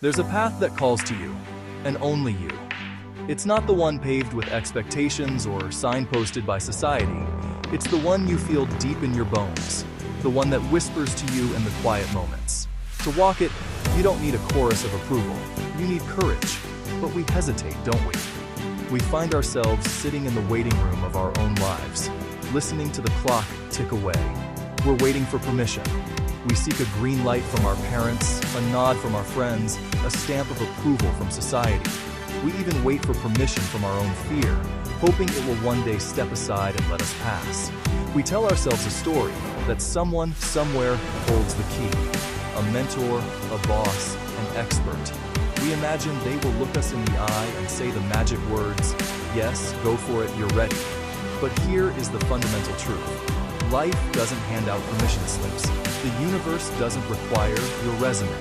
There's a path that calls to you, and only you. It's not the one paved with expectations or signposted by society. It's the one you feel deep in your bones, the one that whispers to you in the quiet moments. To walk it, you don't need a chorus of approval. You need courage. But we hesitate, don't we? We find ourselves sitting in the waiting room of our own lives, listening to the clock tick away. We're waiting for permission. We seek a green light from our parents, a nod from our friends, a stamp of approval from society. We even wait for permission from our own fear, hoping it will one day step aside and let us pass. We tell ourselves a story that someone, somewhere, holds the key. A mentor, a boss, an expert. We imagine they will look us in the eye and say the magic words, "Yes, go for it, you're ready." But here is the fundamental truth. Life doesn't hand out permission slips. The universe doesn't require your resume.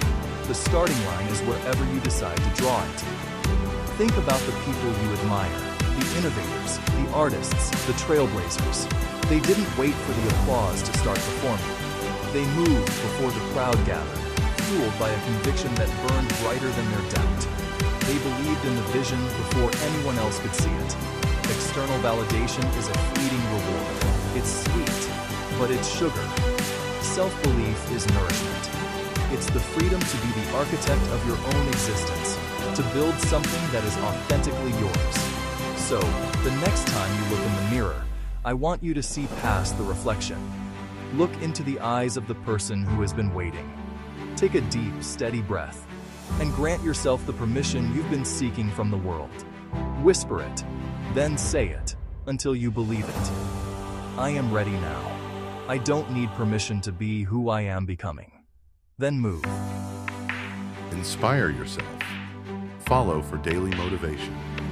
The starting line is wherever you decide to draw it. Think about the people you admire, the innovators, the artists, the trailblazers. They didn't wait for the applause to start performing. They moved before the crowd gathered, fueled by a conviction that burned brighter than their doubt. They believed in the vision before anyone else could see it. External validation is a fleeting reward. It's sweet, but it's sugar. Self-belief is nourishment. It's the freedom to be the architect of your own existence, to build something that is authentically yours. So, the next time you look in the mirror, I want you to see past the reflection. Look into the eyes of the person who has been waiting. Take a deep, steady breath, and grant yourself the permission you've been seeking from the world. Whisper it, then say it, until you believe it. I am ready now. I don't need permission to be who I am becoming. Then move. Inspire yourself. Follow for daily motivation.